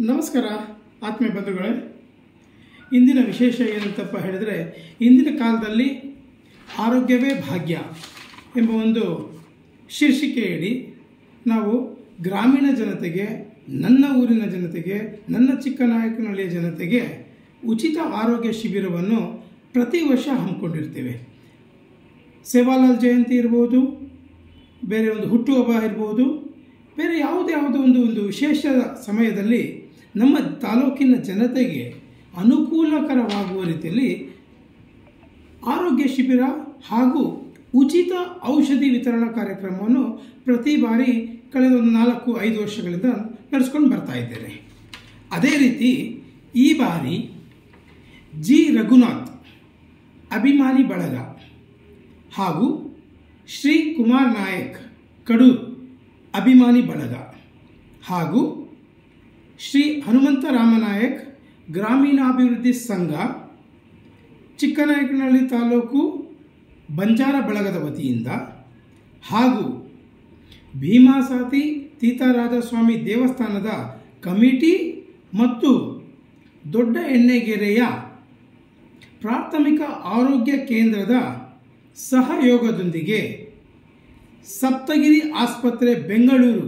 ನಮಸ್ಕಾರ ಆತ್ಮೀಯ ಬಂಧುಗಳೇ. ಇಂದಿನ ವಿಶೇಷ ಏನಂತಪ್ಪ ಹೇಳಿದರೆ, ಇಂದಿನ ಕಾಲದಲ್ಲಿ ಆರೋಗ್ಯವೇ ಭಾಗ್ಯ ಎಂಬ ಒಂದು ಶೀರ್ಷಿಕೆಯಡಿ ನಾವು ಗ್ರಾಮೀಣ ಜನತೆಗೆ, ನನ್ನ ಊರಿನ ಜನತೆಗೆ, ನನ್ನ ಚಿಕ್ಕನಾಯಕನಹಳ್ಳಿಯ ಜನತೆಗೆ ಉಚಿತ ಆರೋಗ್ಯ ಶಿಬಿರವನ್ನು ಪ್ರತಿ ವರ್ಷ ಹಮ್ಮಿಕೊಂಡಿರ್ತೇವೆ. ಸೇವಾಲಾಲ್ ಜಯಂತಿ ಇರ್ಬೋದು, ಬೇರೆ ಒಂದು ಹುಟ್ಟುಹಬ್ಬ ಇರ್ಬೋದು, ಬೇರೆ ಯಾವುದೋ ಒಂದು ವಿಶೇಷ ಸಮಯದಲ್ಲಿ ನಮ್ಮ ತಾಲೂಕಿನ ಜನತೆಗೆ ಅನುಕೂಲಕರವಾಗುವ ರೀತಿಯಲ್ಲಿ ಆರೋಗ್ಯ ಶಿಬಿರ ಹಾಗೂ ಉಚಿತ ಔಷಧಿ ವಿತರಣಾ ಕಾರ್ಯಕ್ರಮವನ್ನು ಪ್ರತಿ ಬಾರಿ ಕಳೆದ ಒಂದು 4-5 ವರ್ಷಗಳಿಂದ ನಡೆಸ್ಕೊಂಡು ಬರ್ತಾ ಇದ್ದೇನೆ. ಅದೇ ರೀತಿ ಈ ಬಾರಿ ಜಿ ರಘುನಾಥ್ ಅಭಿಮಾನಿ ಬಳಗ ಹಾಗೂ ಶ್ರೀ ಕುಮಾರ್ ನಾಯಕ್ ಕಡೂರ್ ಅಭಿಮಾನಿ ಬಳಗ ಹಾಗೂ ಶ್ರೀ ಹನುಮಂತ ರಾಮನಾಯಕ್ ಗ್ರಾಮೀಣಾಭಿವೃದ್ಧಿ ಸಂಘ ಚಿಕ್ಕನಾಯಕನಹಳ್ಳಿ ತಾಲೂಕು ಬಂಜಾರ ಬಳಗದ ವತಿಯಿಂದ ಹಾಗೂ ಭೀಮಾಸಾತಿ ತೀರ್ಥರಾಜಸ್ವಾಮಿ ದೇವಸ್ಥಾನದ ಕಮಿಟಿ ಮತ್ತು ದೊಡ್ಡ ಎಣ್ಣೆಗೆರೆಯ ಪ್ರಾಥಮಿಕ ಆರೋಗ್ಯ ಕೇಂದ್ರದ ಸಹಯೋಗದೊಂದಿಗೆ ಸಪ್ತಗಿರಿ ಆಸ್ಪತ್ರೆ ಬೆಂಗಳೂರು,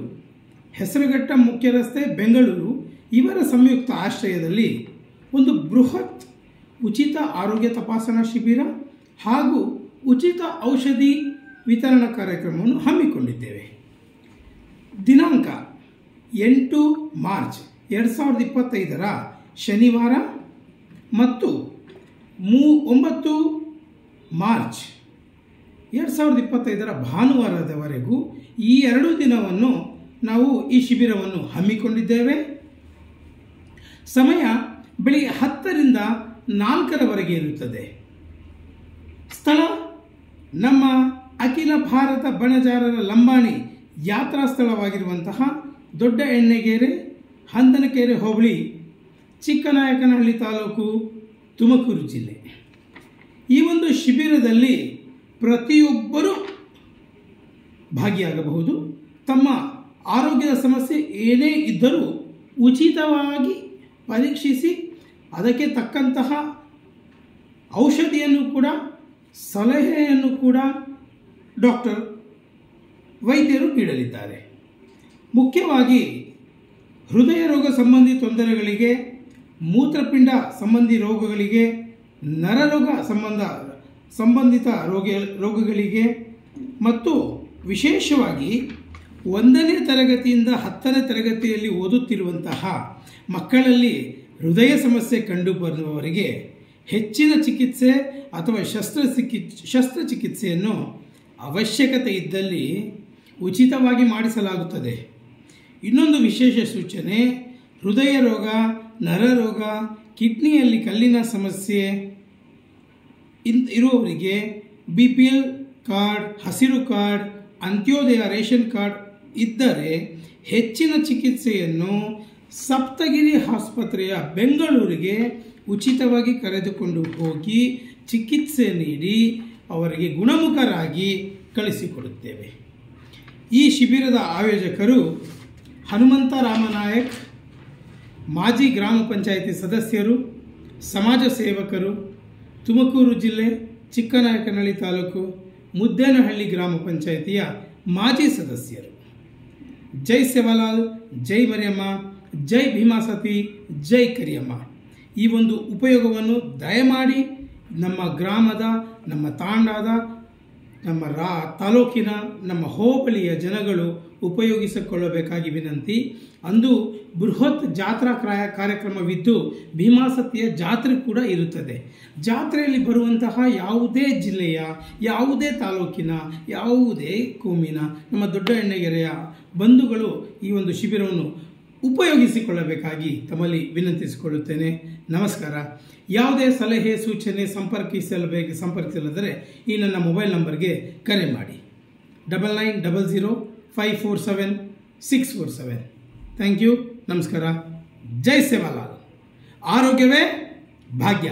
ಹೆಸರುಘಟ್ಟ ಮುಖ್ಯ ರಸ್ತೆ ಬೆಂಗಳೂರು ಇವರ ಸಂಯುಕ್ತ ಆಶ್ರಯದಲ್ಲಿ ಒಂದು ಬೃಹತ್ ಉಚಿತ ಆರೋಗ್ಯ ತಪಾಸಣಾ ಶಿಬಿರ ಹಾಗೂ ಉಚಿತ ಔಷಧಿ ವಿತರಣಾ ಕಾರ್ಯಕ್ರಮವನ್ನು ಹಮ್ಮಿಕೊಂಡಿದ್ದೇವೆ. ದಿನಾಂಕ 8 ಮಾರ್ಚ್ 2025 ಶನಿವಾರ ಮತ್ತು 9 ಮಾರ್ಚ್ 2025 ಭಾನುವಾರದವರೆಗೂ ಈ 2 ದಿನವನ್ನು ನಾವು ಈ ಶಿಬಿರವನ್ನು ಹಮ್ಮಿಕೊಂಡಿದ್ದೇವೆ. ಸಮಯ ಬೆಳಿಗ್ಗೆ 10ರಿಂದ 4ರವರೆಗೆ ಇರುತ್ತದೆ. ಸ್ಥಳ ನಮ್ಮ ಅಖಿಲ ಭಾರತ ಬಣಜಾರರ ಲಂಬಾಣಿ ಯಾತ್ರಾ ಸ್ಥಳವಾಗಿರುವಂತಹ ದೊಡ್ಡ ಎಣ್ಣೆಗೆರೆ, ಹಂದನಕೆರೆ ಹೋಬಳಿ, ಚಿಕ್ಕನಾಯಕನಹಳ್ಳಿ ತಾಲೂಕು, ತುಮಕೂರು ಜಿಲ್ಲೆ. ಈ ಒಂದು ಶಿಬಿರದಲ್ಲಿ ಪ್ರತಿಯೊಬ್ಬರೂ ಭಾಗಿಯಾಗಬಹುದು. ತಮ್ಮ ಆರೋಗ್ಯದ ಸಮಸ್ಯೆ ಏನೇ ಇದ್ದರೂ ಉಚಿತವಾಗಿ ಪರೀಕ್ಷಿಸಿ ಅದಕ್ಕೆ ತಕ್ಕಂತಹ ಔಷಧಿಯನ್ನು ಕೂಡ, ಸಲಹೆಯನ್ನು ಕೂಡ ವೈದ್ಯರು ನೀಡಲಿದ್ದಾರೆ. ಮುಖ್ಯವಾಗಿ ಹೃದಯ ರೋಗ ಸಂಬಂಧಿ ತೊಂದರೆಗಳಿಗೆ, ಮೂತ್ರಪಿಂಡ ಸಂಬಂಧಿ ರೋಗಗಳಿಗೆ, ನರರೋಗ ಸಂಬಂಧಿತ ರೋಗಗಳಿಗೆ ಮತ್ತು ವಿಶೇಷವಾಗಿ 1ನೇ ತರಗತಿಯಿಂದ 10ನೇ ತರಗತಿಯಲ್ಲಿ ಓದುತ್ತಿರುವಂತಹ ಮಕ್ಕಳಲ್ಲಿ ಹೃದಯ ಸಮಸ್ಯೆ ಕಂಡುಬರುವವರಿಗೆ ಹೆಚ್ಚಿನ ಚಿಕಿತ್ಸೆ ಅಥವಾ ಶಸ್ತ್ರಚಿಕಿತ್ಸೆಯನ್ನು ಅವಶ್ಯಕತೆ ಇದ್ದಲ್ಲಿ ಉಚಿತವಾಗಿ ಮಾಡಿಸಲಾಗುತ್ತದೆ. ಇನ್ನೊಂದು ವಿಶೇಷ ಸೂಚನೆ, ಹೃದಯ ರೋಗ, ನರರೋಗ, ಕಿಡ್ನಿಯಲ್ಲಿ ಕಲ್ಲಿನ ಸಮಸ್ಯೆ ಇರುವವರಿಗೆ BPL ಕಾರ್ಡ್, ಹಸಿರು ಕಾರ್ಡ್, ಅಂತ್ಯೋದಯ ರೇಷನ್ ಕಾರ್ಡ್ ಇದ್ದರೆ ಹೆಚ್ಚಿನ ಚಿಕಿತ್ಸೆಯನ್ನು ಸಪ್ತಗಿರಿ ಆಸ್ಪತ್ರೆಯ ಬೆಂಗಳೂರಿಗೆ ಉಚಿತವಾಗಿ ಕರೆದುಕೊಂಡು ಹೋಗಿ ಚಿಕಿತ್ಸೆ ನೀಡಿ ಅವರಿಗೆ ಗುಣಮುಖರಾಗಿ ಕಳಿಸಿಕೊಡುತ್ತೇವೆ. ಈ ಶಿಬಿರದ ಆಯೋಜಕರು ಹನುಮಂತ ರಾಮನಾಯಕ್, ಮಾಜಿ ಗ್ರಾಮ ಪಂಚಾಯಿತಿ ಸದಸ್ಯರು, ಸಮಾಜ ಸೇವಕರು, ತುಮಕೂರು ಜಿಲ್ಲೆ ಚಿಕ್ಕನಾಯಕನಹಳ್ಳಿ ತಾಲೂಕು ಮುದ್ದೇನಹಳ್ಳಿ ಗ್ರಾಮ ಪಂಚಾಯಿತಿಯ ಮಾಜಿ ಸದಸ್ಯರು. ಜೈ ಸೇವಾಲಾಲ್, ಜೈ ಮರಿಯಮ್ಮ, ಜೈ ಭೀಮಾಸತಿ, ಜೈ ಕರಿಯಮ್ಮ. ಈ ಒಂದು ಉಪಯೋಗವನ್ನು ದಯಮಾಡಿ ನಮ್ಮ ಗ್ರಾಮದ, ನಮ್ಮ ತಾಂಡಾದ, ನಮ್ಮ ತಾಲೂಕಿನ, ನಮ್ಮ ಹೋಬಳಿಯ ಜನಗಳು ಉಪಯೋಗಿಸಿಕೊಳ್ಳಬೇಕಾಗಿ ವಿನಂತಿ. ಅಂದು ಬೃಹತ್ ಜಾತ್ರಾ ಕಾರ್ಯಕ್ರಮವಿದ್ದು ಭೀಮಾಸತಿಯ ಜಾತ್ರೆ ಕೂಡ ಇರುತ್ತದೆ. ಜಾತ್ರೆಯಲ್ಲಿ ಬರುವಂತಹ ಯಾವುದೇ ಜಿಲ್ಲೆಯ, ಯಾವುದೇ ತಾಲೂಕಿನ, ಯಾವುದೇ ಕೋಮಿನ ನಮ್ಮ ದೊಡ್ಡ ಎಣ್ಣೆಗೆರೆಯ ಬಂಧುಗಳು ಈ ಒಂದು ಶಿಬಿರವನ್ನು ಉಪಯೋಗಿಸಿಕೊಳ್ಳಬೇಕಾಗಿ ತಮ್ಮಲ್ಲಿ ವಿನಂತಿಸಿಕೊಳ್ಳುತ್ತೇನೆ. ನಮಸ್ಕಾರ. ಯಾವುದೇ ಸಲಹೆ, ಸೂಚನೆ ಸಂಪರ್ಕಿಸಲಿದ್ದರೆ ಈ ನನ್ನ ಮೊಬೈಲ್ ನಂಬರ್ಗೆ ಕರೆ ಮಾಡಿ. 9990547647. Thank you. ನಮಸ್ಕಾರ. ಜೈ ಸೇವಾಲಾಲ್. ಆರೋಗ್ಯವೇ ಭಾಗ್ಯ.